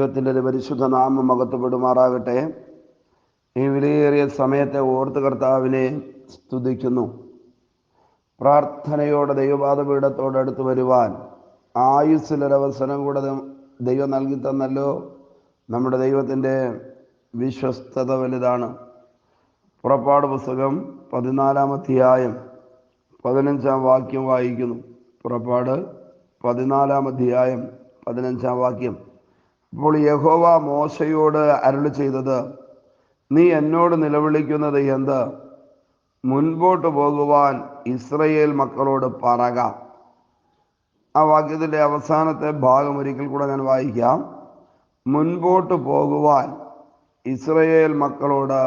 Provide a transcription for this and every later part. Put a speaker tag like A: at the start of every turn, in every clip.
A: ദൈവത്തിൻ്റെ പരിശുദ്ധ നാമം മഹത്വപ്പെടുമാറാകട്ടെ. ഈ വിലയേറിയ സമയത്തെ ഓർത്ത് കർത്താവിനെ സ്തുതിക്കുന്നു. പ്രാർത്ഥനയോടെ ദൈവപാദപീഠത്തോടടുത്ത് വരുവാൻ ആയുസ്സിലൊരവസരം കൂടെ ദൈവം നൽകി തന്നല്ലോ. നമ്മുടെ ദൈവത്തിൻ്റെ വിശ്വസ്തത വലുതാണ്. പുറപ്പാട് പുസ്തകം 14-ാം അധ്യായം 15-ാം വാക്യം വായിക്കുന്നു. പുറപ്പാട് 14-ാം അധ്യായം 15-ാം വാക്യം. അപ്പോൾ യഹോവ മോശയോട് അരുളി ചെയ്തത്, നീ എന്നോട് നിലവിളിക്കുന്നത് എന്ത്? മുൻപോട്ട് പോകുവാൻ ഇസ്രയേൽ മക്കളോട് പറക. ആ വാക്യത്തിൻ്റെ അവസാനത്തെ ഭാഗം ഒരിക്കൽ കൂടെ ഞാൻ വായിക്കാം. മുൻപോട്ട് പോകുവാൻ ഇസ്രയേൽ മക്കളോട്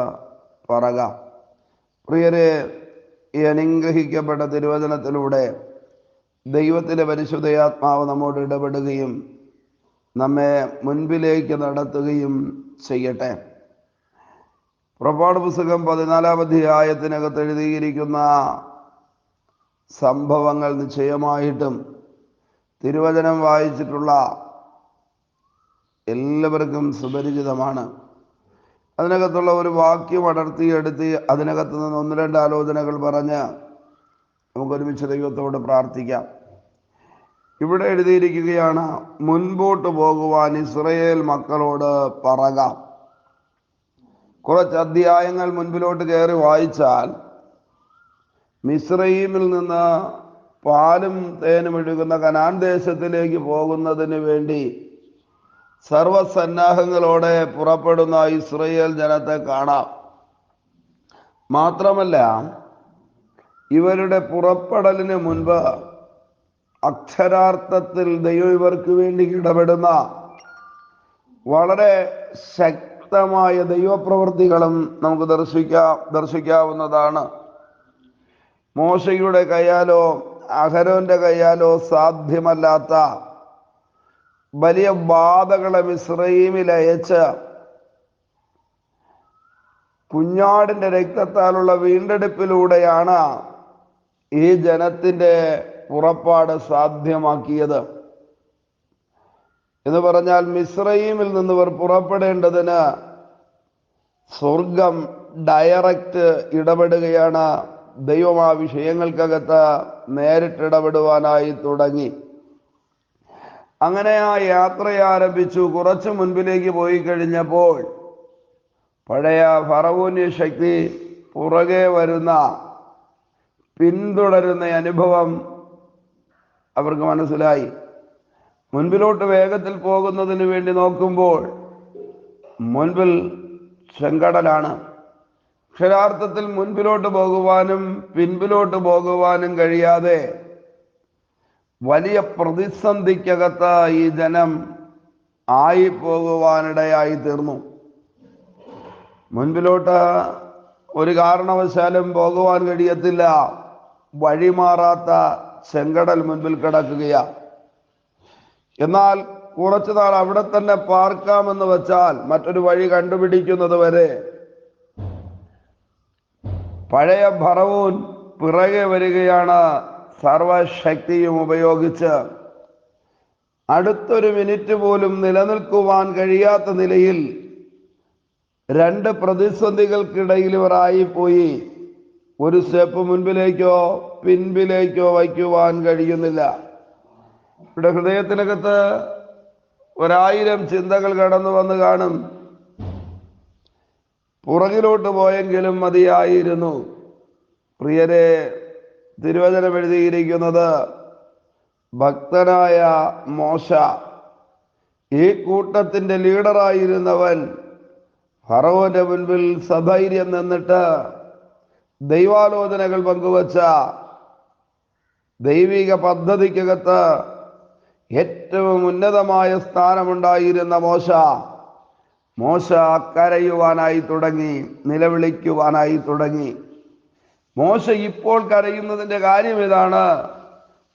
A: പറക. പ്രിയരെ, ഈ അനുഗ്രഹിക്കപ്പെട്ട തിരുവചനത്തിലൂടെ ദൈവത്തിൻ്റെ പരിശുദ്ധയാത്മാവ് നമ്മോട് ഇടപെടുകയും നമ്മെ മുൻപിലേക്ക് നടത്തുകയും ചെയ്യട്ടെ. പുറപ്പാട് പുസ്തകം 14-ാം അധ്യായത്തിനകത്ത് എഴുതിയിരിക്കുന്ന സംഭവങ്ങൾ നിശ്ചയമായിട്ടും തിരുവചനം വായിച്ചിട്ടുള്ള എല്ലാവർക്കും സുപരിചിതമാണ്. അതിനകത്തുള്ള ഒരു വാക്യം അടർത്തിയെടുത്ത് അതിനകത്ത് നിന്ന് 1-2 ആലോചനകൾ പറഞ്ഞ് നമുക്കൊരുമിച്ച് ദൈവത്തോട് പ്രാർത്ഥിക്കാം. ഇവിടെ എഴുതിയിരിക്കുകയാണ്, മുൻപോട്ട് പോകുവാൻ ഇസ്രയേൽ മക്കളോട് പറക. കുറച്ച് അധ്യായങ്ങൾ മുൻപിലോട്ട് കയറി വായിച്ചാൽ മിസ്രയീമിൽ നിന്ന് പാലും തേനും ഒഴുകുന്ന കനാൻ ദേശത്തിലേക്ക് പോകുന്നതിന് വേണ്ടി സർവസന്നാഹങ്ങളോടെ പുറപ്പെടുന്ന ഇസ്രയേൽ ജനത്തെ കാണാം. മാത്രമല്ല, ഇവരുടെ പുറപ്പെടലിന് മുൻപ് അക്ഷരാർത്ഥത്തിൽ ദൈവം ഇവർക്ക് വേണ്ടി ഇടപെടുന്ന വളരെ ശക്തമായ ദൈവപ്രവൃത്തികളും നമുക്ക് ദർശിക്കാവുന്നതാണ്. മോശയുടെ കയ്യാലോ അഹരോന്റെ കയ്യാലോ സാധ്യമല്ലാത്ത വലിയ ബാധകളെ മിസ്രയീമിൽ അയച്ച് കുഞ്ഞാടിൻ്റെ രക്തത്താലുള്ള വീണ്ടെടുപ്പിലൂടെയാണ് ഈ ജനത്തിൻ്റെ പുറപ്പാട് സാധ്യമാക്കിയത്. എന്ന് പറഞ്ഞാൽ മിസ്രയീമിൽ നിന്നിവർ പുറപ്പെടേണ്ടതിന് സ്വർഗം ഡയറക്റ്റ് ഇടപെടുകയാണ്. ദൈവം ആ വിഷയങ്ങൾക്കകത്ത് നേരിട്ടിടപെടുവാനായി തുടങ്ങി. അങ്ങനെ ആ യാത്ര ആരംഭിച്ചു. കുറച്ച് മുൻപിലേക്ക് പോയി കഴിഞ്ഞപ്പോൾ പഴയ ഫറവോന്യ ശക്തി പുറകെ വരുന്ന പിന്തുടരുന്ന അനുഭവം അവർക്ക് മനസ്സിലായി. മുൻപിലോട്ട് വേഗത്തിൽ പോകുന്നതിന് വേണ്ടി നോക്കുമ്പോൾ മുൻപിൽ ചെങ്കടലാണ്. അക്ഷരാർത്ഥത്തിൽ മുൻപിലോട്ട് പോകുവാനും പിൻപിലോട്ട് പോകുവാനും കഴിയാതെ വലിയ പ്രതിസന്ധിക്കകത്ത് ഈ ജനം പോകുവാനിടയായി തീർന്നു. മുൻപിലോട്ട് ഒരു കാരണവശാലും പോകുവാൻ കഴിയത്തില്ല. വഴിമാറാത്ത ചെങ്കടൽ മുൻപിൽ കിടക്കുകയാണ്. എന്നാൽ കുറച്ചു നാൾ അവിടെ തന്നെ പാർക്കാമെന്ന് വെച്ചാൽ മറ്റൊരു വഴി കണ്ടുപിടിക്കുന്നത് വരെ പഴയ ഫറവോൻ പിറകെ വരികയാണ്. സർവശക്തിയും ഉപയോഗിച്ച് അടുത്തൊരു മിനിറ്റ് പോലും നിലനിൽക്കുവാൻ കഴിയാത്ത നിലയിൽ 2 പ്രതിസന്ധികൾക്കിടയിൽ ഇവരായിപ്പോയി. ഒരു സ്റ്റെപ്പ് മുൻപിലേക്കോ പിൻപിലേക്കോ വയ്ക്കുവാൻ കഴിയുന്നില്ല. ഇവിടെ ഹൃദയത്തിനകത്ത് 1000 ചിന്തകൾ കടന്നു വന്ന് കാണും. പുറകിലോട്ട് പോയെങ്കിലും മതിയായിരുന്നു. പ്രിയരെ, തിരുവചനം എഴുതിയിരിക്കുന്നത്, ഭക്തനായ മോശ, ഈ കൂട്ടത്തിൻ്റെ ലീഡറായിരുന്നവൻ, ഫറവോന്റെ മുൻപിൽ സധൈര്യം നിന്നിട്ട് ദൈവാലോചനകൾ പങ്കുവച്ച ദൈവിക പദ്ധതിക്കകത്ത് ഏറ്റവും ഉന്നതമായ സ്ഥാനമുണ്ടായിരുന്ന മോശ കരയുവാനായി തുടങ്ങി, നിലവിളിക്കുവാനായി തുടങ്ങി. മോശ ഇപ്പോൾ കരയുന്നതിൻ്റെ കാര്യം ഇതാണ്: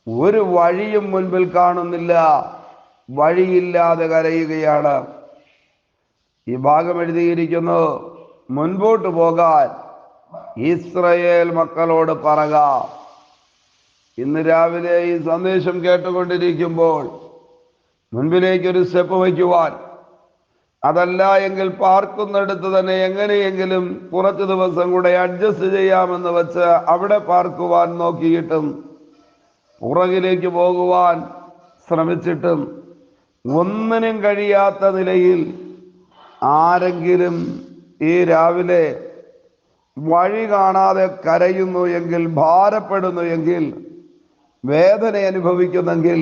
A: ഒരു വഴിയും മുൻപിൽ കാണുന്നില്ല, വഴിയില്ലാതെ കരയുകയാണ്. ഈ ഭാഗം എഴുതിയിരിക്കുന്നു, മുൻപോട്ട് പോകാൻ ഇസ്രയേൽ മക്കളോട് പറക. ഇന്ന് രാവിലെ ഈ സന്ദേശം കേട്ടുകൊണ്ടിരിക്കുമ്പോൾ മുൻപിലേക്കൊരു സ്റ്റെപ്പ് വയ്ക്കുവാൻ, അതല്ല എങ്കിൽ പാർക്കുന്നിടത്ത് തന്നെ എങ്ങനെയെങ്കിലും കുറച്ചു ദിവസം കൂടെ അഡ്ജസ്റ്റ് ചെയ്യാമെന്ന് വെച്ച് അവിടെ പാർക്കുവാൻ നോക്കിയിട്ടും പുറകിലേക്ക് പോകുവാൻ ശ്രമിച്ചിട്ടും ഒന്നിനും കഴിയാത്ത നിലയിൽ ആരെങ്കിലും ഈ രാവിലെ വഴി കാണാതെ കരയുന്നു എങ്കിൽ, ഭാരപ്പെടുന്നു എങ്കിൽ, വേദന അനുഭവിക്കുന്നെങ്കിൽ,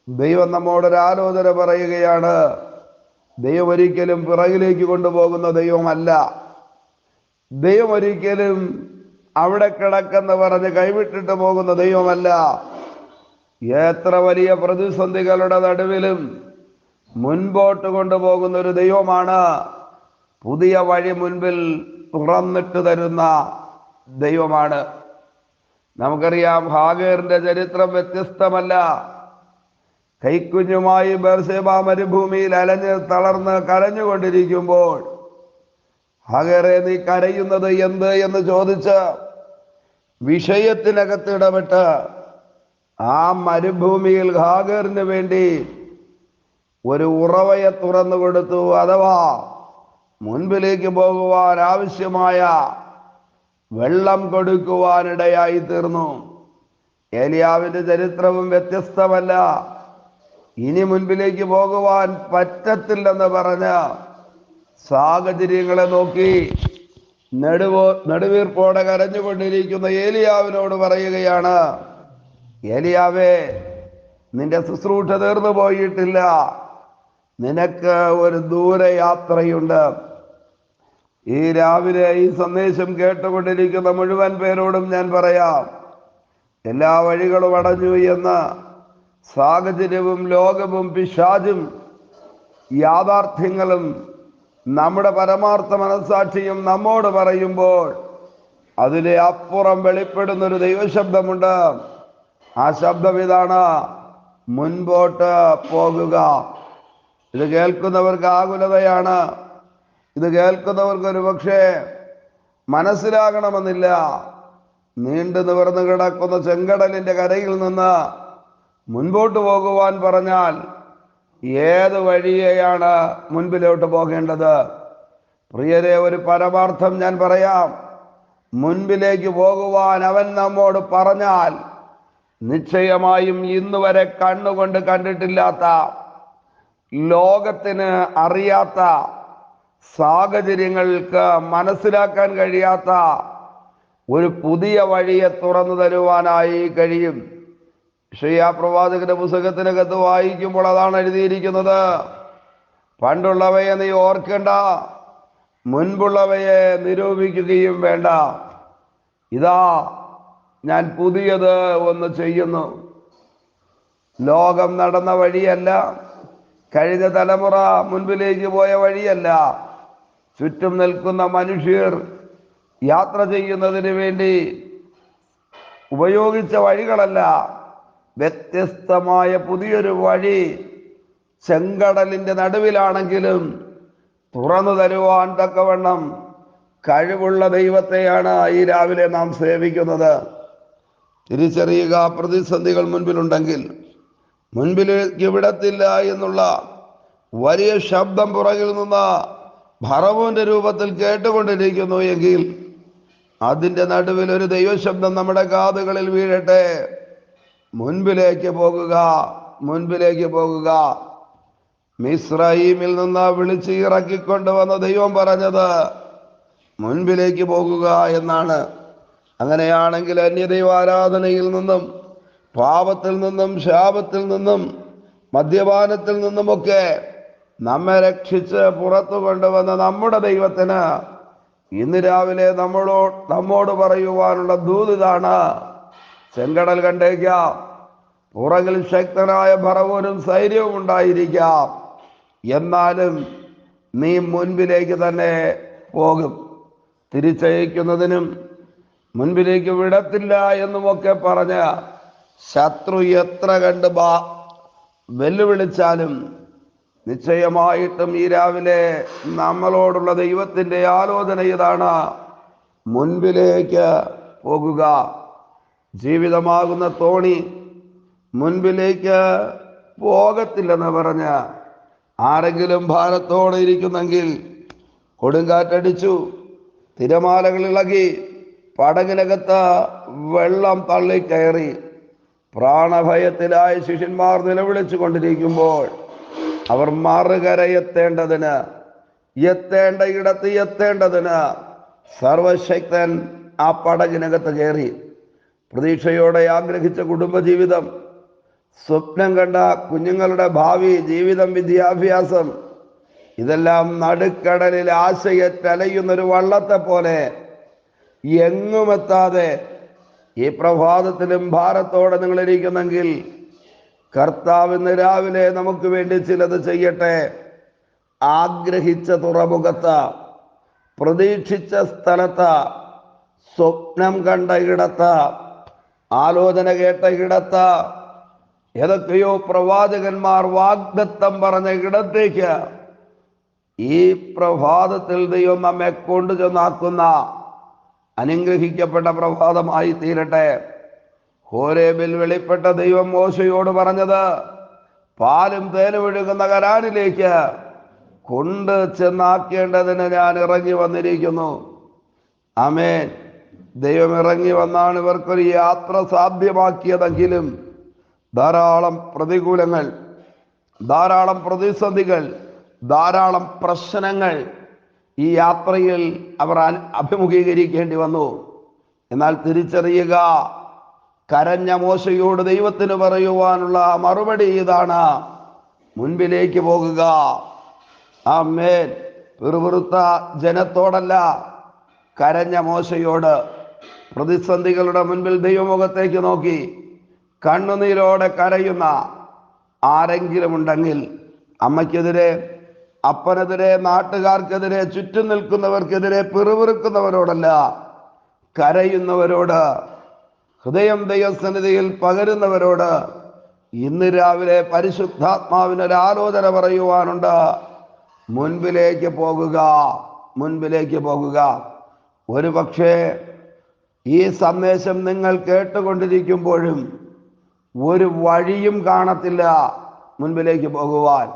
A: ദൈവം നമ്മോടൊരാലോചന പറയുകയാണ്. ദൈവം ഒരിക്കലും പിറകിലേക്ക് കൊണ്ടുപോകുന്ന ദൈവമല്ല. ദൈവം ഒരിക്കലും അവിടെ കിടക്കെന്ന് പറഞ്ഞ് കൈവിട്ടിട്ട് പോകുന്ന ദൈവമല്ല. എത്ര വലിയ പ്രതിസന്ധികളുടെ നടുവിലും മുൻപോട്ട് കൊണ്ടുപോകുന്ന ഒരു ദൈവമാണ്. പുതിയ വഴി മുൻപിൽ തുറന്നിട്ട് തരുന്ന ദൈവമാണ്. നമുക്കറിയാം, ഹാഗേറിന്റെ ചരിത്രം വ്യത്യസ്തമല്ല. കൈക്കുഞ്ഞുമായി ബേർശേബ മരുഭൂമിയിൽ അലഞ്ഞ് തളർന്ന് കരഞ്ഞുകൊണ്ടിരിക്കുമ്പോൾ, ഹാഗേറെ നീ കരയുന്നത് എന്ത് എന്ന് ചോദിച്ച് വിഷയത്തിനകത്ത് ഇടപെട്ട് ആ മരുഭൂമിയിൽ ഹാഗേറിന് വേണ്ടി ഒരു ഉറവയെ തുറന്നു കൊടുത്തു. അഥവാ മുൻപിലേക്ക് പോകുവാൻ ആവശ്യമായ വെള്ളം കൊടുക്കുവാനിടയായി തീർന്നു. ഏലിയാവിന്റെ ചരിത്രവും വ്യത്യസ്തമല്ല. ഇനി മുൻപിലേക്ക് പോകുവാൻ പറ്റത്തില്ലെന്ന് പറഞ്ഞ് സാഹചര്യങ്ങളെ നോക്കി നെടുവീർപ്പോടെ കരഞ്ഞുകൊണ്ടിരിക്കുന്ന ഏലിയാവിനോട് പറയുകയാണ്, ഏലിയാവേ, നിന്റെ ശുശ്രൂഷ തീർന്നു പോയിട്ടില്ല, നിനക്ക് ഒരു ദൂരയാത്രയുണ്ട്. ഈ രാവിലെ ഈ സന്ദേശം കേട്ടുകൊണ്ടിരിക്കുന്ന മുഴുവൻ പേരോടും ഞാൻ പറയാം, എല്ലാ വഴികളും അടഞ്ഞു എന്ന് സാഹചര്യവും ലോകവും പിശാചും യാഥാർത്ഥ്യങ്ങളും നമ്മുടെ പരമാർത്ഥ മനസ്സാക്ഷിയും നമ്മോട് പറയുമ്പോൾ അതിലെ അപ്പുറം വെളിപ്പെടുന്നൊരു ദൈവശബ്ദമുണ്ട്. ആ ശബ്ദം ഇതാണ്: മുൻപോട്ട് പോകുക. ഇത് കേൾക്കുന്നവർക്ക് ആകുലതയാണ്. ഇത് കേൾക്കുന്നവർക്ക് ഒരു പക്ഷേ മനസ്സിലാകണമെന്നില്ല. നീണ്ടു നിവർന്നു കിടക്കുന്ന ചെങ്കടലിന്റെ കരയിൽ നിന്ന് മുൻപോട്ട് പോകുവാൻ പറഞ്ഞാൽ ഏത് വഴിയെയാണ് മുൻപിലോട്ട് പോകേണ്ടത്? പ്രിയരെ, ഒരു പരമാർത്ഥം ഞാൻ പറയാം. മുൻപിലേക്ക് പോകുവാൻ അവൻ നമ്മോട് പറഞ്ഞാൽ നിശ്ചയമായും ഇന്നുവരെ കണ്ണുകൊണ്ട് കണ്ടിട്ടില്ലാത്ത, ലോകത്തിന് അറിയാത്ത, സാഹചര്യങ്ങൾക്ക് മനസ്സിലാക്കാൻ കഴിയാത്ത ഒരു പുതിയ വഴിയെ തുറന്നു തരുവാനായി കഴിയും. യെശയ്യാ പ്രവാചകന്റെ പുസ്തകത്തിനകത്ത് വായിക്കുമ്പോൾ അതാണ് എഴുതിയിരിക്കുന്നത്: പണ്ടുള്ളവയെ നീ ഓർക്കേണ്ട, മുൻപുള്ളവയെ നിരൂപിക്കുകയും വേണ്ട. ഇതാ ഞാൻ പുതിയത് ഒന്ന് ചെയ്യുന്നു. ലോകം നടന്ന വഴിയല്ല, കഴിഞ്ഞ തലമുറ മുൻപിലേക്ക് പോയ വഴിയല്ല, ചുറ്റും നിൽക്കുന്ന മനുഷ്യർ യാത്ര ചെയ്യുന്നതിന് വേണ്ടി ഉപയോഗിച്ച വഴികളല്ല, വ്യത്യസ്തമായ പുതിയൊരു വഴി ചെങ്കടലിന്റെ നടുവിലാണെങ്കിലും തുറന്നു തരുവാൻ തക്കവണ്ണം കഴിവുള്ള ദൈവത്തെയാണ് ഈ രാവിലെ നാം സേവിക്കുന്നത്. തിരിച്ചറിയുക, പ്രതിസന്ധികൾ മുൻപിലുണ്ടെങ്കിൽ മുൻപിലേക്ക് വിടത്തില്ല എന്നുള്ള വലിയ ശബ്ദം പുറകിൽ നിന്ന് ഭറവോന്റെ രൂപത്തിൽ കേട്ടുകൊണ്ടിരിക്കുന്നു എങ്കിൽ അതിൻ്റെ നടുവിൽ ഒരു ദൈവശബ്ദം നമ്മുടെ കാതുകളിൽ വീഴട്ടെ: മുൻപിലേക്ക് പോകുക, മുൻപിലേക്ക് പോകുക. മിസ്രയീമിൽ നിന്ന് വിളിച്ച് ഇറക്കിക്കൊണ്ടുവന്ന ദൈവം പറഞ്ഞത് മുൻപിലേക്ക് പോകുക എന്നാണ്. അങ്ങനെയാണെങ്കിൽ അന്യദൈവാരാധനയിൽ നിന്നും, പാപത്തിൽ നിന്നും, ശാപത്തിൽ നിന്നും, മദ്യപാനത്തിൽ നിന്നുമൊക്കെ നമ്മെ പുറത്തു കൊണ്ടുവന്ന നമ്മുടെ ദൈവത്തിന് ഇന്ന് രാവിലെ നമ്മോട് പറയുവാനുള്ള ദൂതിതാണ്: ചെങ്കടൽ കണ്ടേക്കാം, പുറകിൽ ശക്തനായ ഭറവോനും സൈന്യവും ഉണ്ടായിരിക്കാം, എന്നാലും നീ മുൻപിലേക്ക് തന്നെ പോകും. തിരിച്ചയക്കുന്നതിനും മുൻപിലേക്ക് വിടത്തില്ല എന്നുമൊക്കെ പറഞ്ഞ് ശത്രു എത്ര കണ്ട് വെല്ലുവിളിച്ചാലും നിശ്ചയമായിട്ടും ഈ രാവിലെ നമ്മളോടുള്ള ദൈവത്തിൻ്റെ ആലോചന ഇതാണ്: മുൻപിലേക്ക് പോകുക. ജീവിതമാകുന്ന തോണി മുൻപിലേക്ക് പോകത്തില്ലെന്ന് പറഞ്ഞ് ആരെങ്കിലും ഭാരത്തോടെ ഇരിക്കുന്നെങ്കിൽ കൊടുങ്കാറ്റടിച്ചു, തിരമാലകൾ ഇളകി, പടകിനകത്ത് വെള്ളം തള്ളിക്കയറി. പ്രാണഭയത്തിലായി ശിഷ്യന്മാർ നിലവിളിച്ചു കൊണ്ടിരിക്കുമ്പോൾ അവർ മറുകരയെത്തേണ്ടതിന്, എത്തേണ്ട ഇടത്ത് എത്തേണ്ടതിന് സർവശക്തൻ ആ പടകിനകത്ത് കയറി. പ്രതീക്ഷയോടെ ആഗ്രഹിച്ച കുടുംബജീവിതം, സ്വപ്നം കണ്ട കുഞ്ഞുങ്ങളുടെ ഭാവി ജീവിതം, വിദ്യാഭ്യാസം, ഇതെല്ലാം നടുക്കടലിൽ ആശയറ്റലയുന്നൊരു വള്ളത്തെ പോലെ എങ്ങുമെത്താതെ ഈ പ്രഭാതത്തിലും ഭാരത്തോടെ നിങ്ങളിരിക്കുന്നെങ്കിൽ കർത്താവ് ഇന്ന് രാവിലെ നമുക്ക് വേണ്ടി ചിലത് ചെയ്യട്ടെ. ആഗ്രഹിച്ച തുറമുഖത്ത്, പ്രതീക്ഷിച്ച സ്ഥലത്ത്, സ്വപ്നം കണ്ട ഇടത്ത്, ആലോചന കേട്ട ഇടത്ത്, ഏതൊക്കെയോ പ്രവാചകന്മാർ വാഗ്ദത്തം പറഞ്ഞ ഇടത്തേക്ക് ഈ പ്രഭാതത്തിൽ ദൈവം നമ്മെ കൊണ്ടുചെന്നാക്കുന്ന അനുഗ്രഹിക്കപ്പെട്ട പ്രഭാതമായി തീരട്ടെ. ഹോരേബിൽ വെളിപ്പെട്ട ദൈവം മോശയോട് പറഞ്ഞത് പാലും തേനും ഒഴുകുന്ന കനാനിലേക്ക് കൊണ്ട് ചെന്നാക്കേണ്ടതിന് ഞാൻ ഇറങ്ങി വന്നിരിക്കുന്നു. ആമേൻ. ദൈവം ഇറങ്ങി വന്നാണ് ഇവർക്കൊരു യാത്ര സാധ്യമാക്കിയതെങ്കിലും ധാരാളം പ്രതികൂലങ്ങൾ, ധാരാളം പ്രതിസന്ധികൾ, ധാരാളം പ്രശ്നങ്ങൾ ഈ യാത്രയിൽ അവർ അഭിമുഖീകരിക്കേണ്ടി വന്നു. എന്നാൽ തിരിച്ചറിയുക, കരഞ്ഞ മോശയോട് ദൈവത്തിന് പറയുവാനുള്ള മറുപടി ഇതാണ്: മുൻപിലേക്ക് പോകുക. ആമേൻ. പിറുപിറുത്ത ജനത്തോടല്ല, കരഞ്ഞ മോശയോട്. പ്രതിസന്ധികളുടെ മുൻപിൽ ദൈവമുഖത്തേക്ക് നോക്കി കണ്ണുനീരോടെ കരയുന്ന ആരെങ്കിലും ഉണ്ടെങ്കിൽ, അമ്മയ്ക്കെതിരെ, അപ്പനെതിരെ, നാട്ടുകാർക്കെതിരെ, ചുറ്റും നിൽക്കുന്നവർക്കെതിരെ പിറുപിറുക്കുന്നവരോടല്ല, കരയുന്നവരോട്, ഹൃദയം ദൈവസന്നിധിയിൽ പകരുന്നവരോട് ഇന്ന് രാവിലെ പരിശുദ്ധാത്മാവിനൊരാലോചന പറയുവാനുണ്ട്. മുൻപിലേക്ക് പോകുക, മുൻപിലേക്ക് പോകുക. ഒരു പക്ഷേ ഈ സന്ദേശം നിങ്ങൾ കേട്ടുകൊണ്ടിരിക്കുമ്പോഴും ഒരു വഴിയും കാണത്തില്ല മുൻപിലേക്ക് പോകുവാൻ.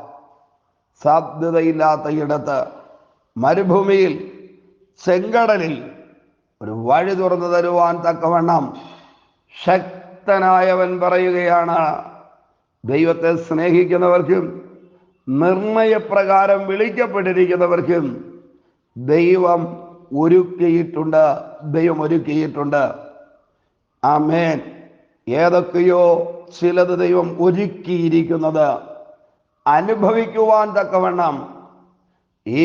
A: സാധ്യതയില്ലാത്ത ഇടത്ത്, മരുഭൂമിയിൽ, ചെങ്കടലിൽ ഒരു വഴി തുറന്നു തരുവാൻ തക്കവണ്ണം ശക്തനായവൻ പറയുകയാണ്: ദൈവത്തെ സ്നേഹിക്കുന്നവർക്കും നിർണയപ്രകാരം വിളിക്കപ്പെട്ടിരിക്കുന്നവർക്കും ദൈവം ഒരുക്കിയിട്ടുണ്ട്, ദൈവം ഒരുക്കിയിട്ടുണ്ട്. ആമേൻ. ഏതൊക്കെയോ ചിലത് ദൈവം ഒരുക്കിയിരിക്കുന്നത് അനുഭവിക്കുവാൻ തക്കവണ്ണം ഈ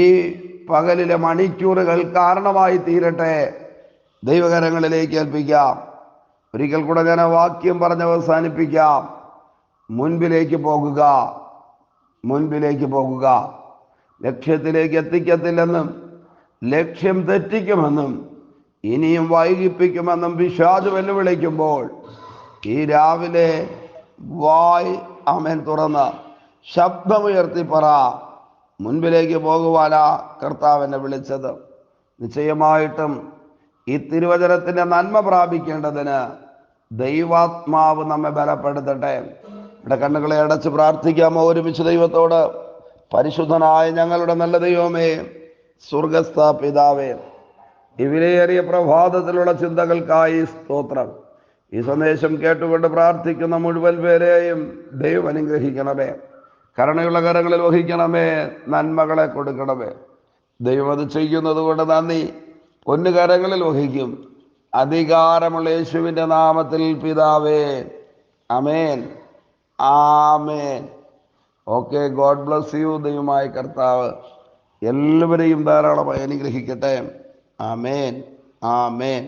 A: പകലിലെ മണിക്കൂറുകൾ കാരണമായി തീരട്ടെ. ദൈവകരങ്ങളിലേക്ക് ഏൽപ്പിക്കാം. ഒരിക്കൽ കൂടെ ഞാൻ ആ വാക്യം പറഞ്ഞ് അവസാനിപ്പിക്കാം. മുൻപിലേക്ക് പോകുക, മുൻപിലേക്ക് പോകുക. ലക്ഷ്യത്തിലേക്ക് എത്തിക്കത്തില്ലെന്നും ലക്ഷ്യം തെറ്റിക്കുമെന്നും ഇനിയും വൈകിപ്പിക്കുമെന്നും പിശാച് വെല്ലുവിളിക്കുമ്പോൾ ഈ രാവിലെ വായ് ആമേൻ തുറന്ന് ശബ്ദമുയർത്തി പറ: മുൻപിലേക്ക് പോകുവാനാ കർത്താവിനെ വിളിച്ചത്. നിശ്ചയമായിട്ടും ഈ തിരുവചനത്തിന്റെ നന്മ പ്രാപിക്കേണ്ടതിന് ദൈവാത്മാവ് നമ്മെ ബലപ്പെടുത്തട്ടെ. ഇവിടെ കണ്ണുകളെ അടച്ച് പ്രാർത്ഥിക്കാമോ ഒരുമിച്ച് ദൈവത്തോട്? പരിശുദ്ധനായ ഞങ്ങളുടെ നല്ല ദൈവമേ, സ്വർഗസ്ഥ പിതാവേ, ഈ വിലയേറിയ പ്രഭാതത്തിലുള്ള ചിന്തകൾക്കായി സ്തോത്രം. ഈ സന്ദേശം കേട്ടുകൊണ്ട് പ്രാർത്ഥിക്കുന്ന മുഴുവൻ പേരെയും ദൈവം അനുഗ്രഹിക്കണമേ. കരുണയുള്ള കരങ്ങളിൽ വഹിക്കണമേ, നന്മകളെ കൊടുക്കണമേ. ദൈവം അത് ചെയ്യുന്നത് കൊണ്ട് നന്ദി. പൊന്നുകരങ്ങളിൽ വഹിക്കും. അധികാരമുള്ള യേശുവിൻ്റെ നാമത്തിൽ പിതാവേ, അമേൻ, ആമേൻ. Okay, God bless you. ദൈവമായ കർത്താവ് എല്ലാവരെയും ധാരാളമായി അനുഗ്രഹിക്കട്ടെ. ആമേൻ, ആമേൻ.